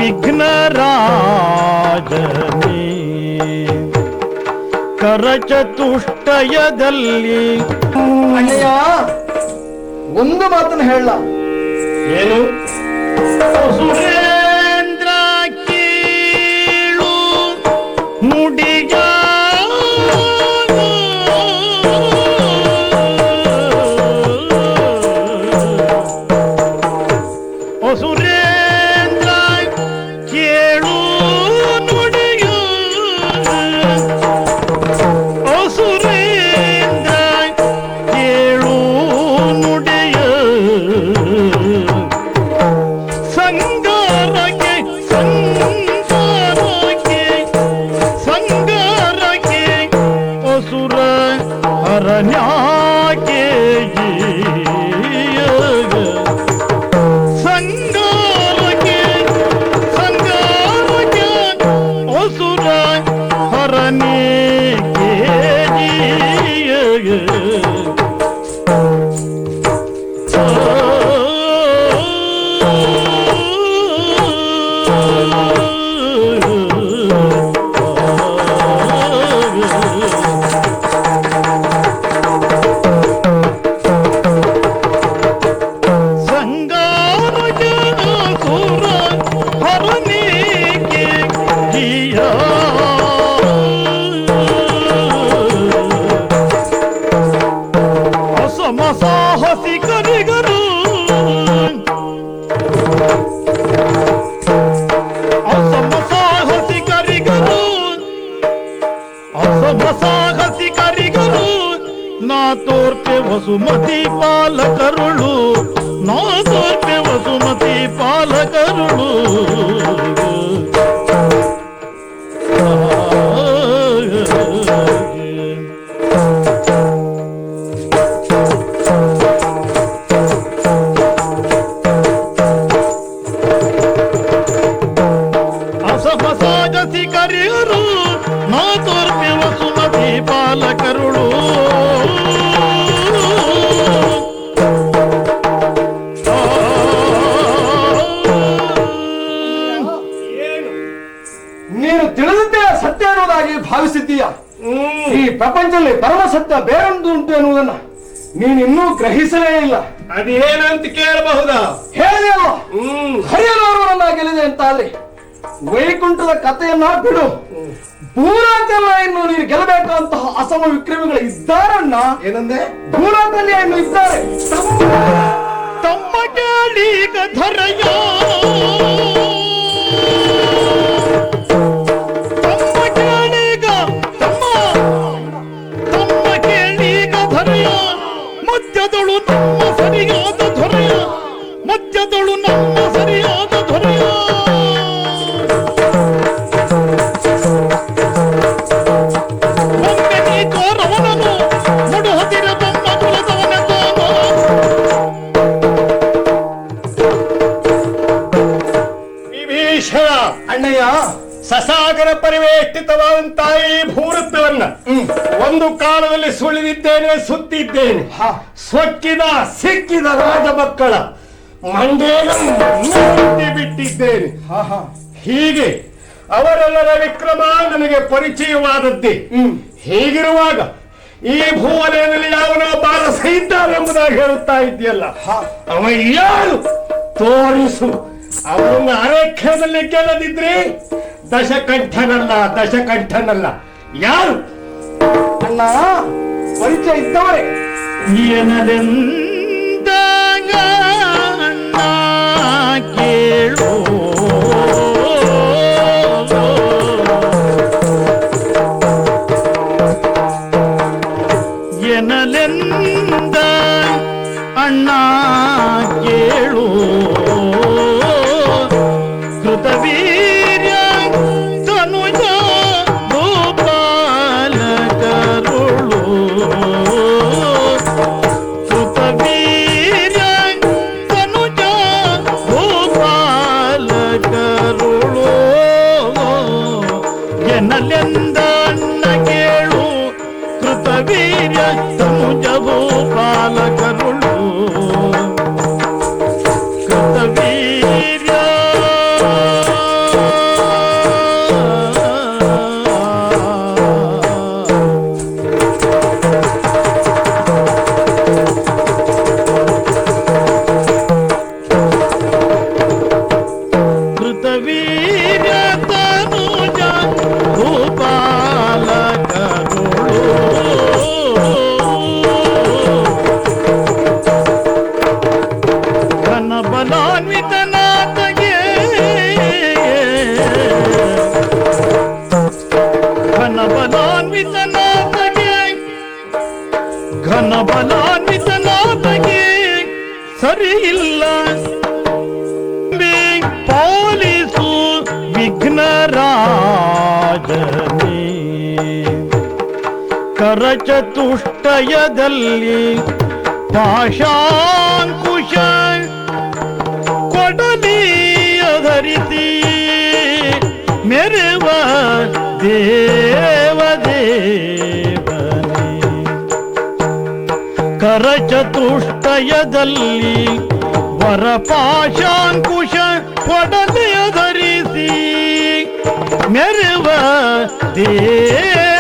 ವಿಘ್ನರಾಜನೇ ಕರಚತುಷ್ಟಯದಲ್ಲಿ. ಅಣ್ಣಯ್ಯ, ಒಂದು ಮಾತನ್ನು ಹೇಳ. ಏನು? ಸುರೇಂದ್ರ ಕೀಳು ನುಡಿಗ ಸುರೇಂದ್ರ ಕೇಳು ನುಡಿಯ ಸುರೇಂದ್ರ ಕೇಳು ನುಡಿಯ ಸಂಗಾರಕ್ಕೆ ಸಂಸಾರಕ್ಕೆ ಸಂಗಾರಕ್ಕೆ ಅಸುರ ಅರಣ್ಯಕ್ಕೆ ಸಂಗಾರಕ್ಕೆ ಸಂಗಾರಕ್ಕೆ ಅಸುರ ಹರನೇಕೆ ಸಾಹಸಿ ಕರಿಗರು ಅಸಮ ಸಾಹಸಿ ಕರಿಗರು ಅಸಮ ಸಾಹಸಿ ಕರಿಗರು ನಾ ತೋರ್ಪೆ ವಸುಮತಿ ಪಾಲಕರುಳು ನಾ ತೋರ್ಪೆ ವಸುಮತಿ ಪಾಲಕರುಳು ಕರಿಯರು ನಾ ತೋರ್ಪೆ ವಸುಮತಿ ಪಾಲಕರುಳು ನೀನು ತಿಳಿದಿದ್ದೇ ಸತ್ಯ ಅನ್ನೋದಾಗಿ ಭಾವಿಸಿದ್ದೀಯ. ಈ ಪ್ರಪಂಚದಲ್ಲಿ ಪರಮ ಸತ್ಯ ಬೇರೊಂದು ಉಂಟು ಎನ್ನುವುದನ್ನ ನೀನು ಇನ್ನೂ ಗ್ರಹಿಸಲೇ ಇಲ್ಲ. ಅದೇನಂತ ಕೇಳಬಹುದಾ? ಹೇಳಿದೆ ಅಲ್ಲ, ಹರಿಯಲಾರವರನ್ನ ಗೆಲ್ಲಿದೆ ಅಂತಾದ್ರೆ ವೈಕುಂಠದ ಕಥೆಯನ್ನ ಬಿಡು. ಭೂಲೋಕಲ್ಲ ಇನ್ನು ನೀನು ಗೆಲ್ಲಬೇಕಂತಹ ಅಸಮ ವಿಕ್ರಮಿಗಳು ಇದ್ದಾರಣ್ಣ. ಏನಂದೆ? ಭೂಲೋಕದಲ್ಲಿ ಇನ್ನು ಇದ್ದಾರೆ. ತಮ್ಮ ಕೇಳೀಗ ಧರಯ ತಮ್ಮ ಕೇಳೀಗ ತಮ್ಮ ಕೇಳೀಗ ಧರೆಯ ಮಧ್ಯದಳು ನಮ್ಮ ಸರಿಯಾದ ಧರೆಯ ಮಧ್ಯದಳು ನಮ್ಮ ಸರಿಯಾದ ಧರೆಯ ಅಣ್ಣಯ್ಯ, ಸಸಾಗರ ಪರಿವೇಷ್ಟಿತವಾದಂತಹ ಈ ಭೂರತ್ವವನ್ನ ಒಂದು ಕಾಲದಲ್ಲಿ ಸುಳಿದಿದ್ದೇನೆ, ಸುತ್ತಿದ್ದೇನೆ. ಸೊಕ್ಕಿದ ಸಿಕ್ಕಿದ ರಾಜ ಮಕ್ಕಳ ಮಂಡೇನ ಬಿಟ್ಟಿದ್ದೇನೆ. ಹೀಗೆ ಅವರೆಲ್ಲರ ವಿಕ್ರಮ ನನಗೆ ಪರಿಚಯವಾದದ್ದೇ. ಹೀಗಿರುವಾಗ ಈ ಭೂವಲಯದಲ್ಲಿ ಯಾವನೋ ಬಾರಸ ಇದ್ದಾರೆಂಬುದಾಗಿ ಹೇಳುತ್ತಾ ಇದೆಯಲ್ಲ, ಅವ ಯಾರು ತೋರಿಸು. ಅವರನ್ನ ಅರೇಖ್ಯದಲ್ಲಿ ಗೆಲ್ಲದಿದ್ರೆ ದಶಕಂಠನಲ್ಲ ಯಾರು? ಅಣ್ಣ, ಪರಿಚಯ ಇದ್ದವರೇ. ಏನದೆಂದಾಗ ಕೇಳು ಎನಲೆಂದ ಅಣ್ಣ ಕೇಳು ಕೃತವೀರ್ಯ ತನುಜ ಗೋಪಾಲಕರುಳು ಕೃತವೀರ್ಯ ಬಲಾನ್ವಿತನಾತಗೆ ಘನ ಬಲಾನ್ವಿತನಾತಗೆ ಘನ ಬಲಾನ್ವಿತನಾತಗೆ ಸರಿಯಿಲ್ಲ ಪಾಲಿಸು ವಿಘ್ನರಾಜನೇ ಕರಚತುಷ್ಟಯದಲ್ಲಿ ಪಾಶಾಂಕುಶ ಕೊಡಲಿಯ ಧರಿಸಿ ಮೆರೆವ ದೇವದೇವನೇ ಕರಚತುಷ್ಟಯದಲ್ಲಿ ವರಪಾಶಾಂಕುಶ ಕೊಡಲಿಯ ಧರಿಸಿ ಮೆರೆವ ದೇವ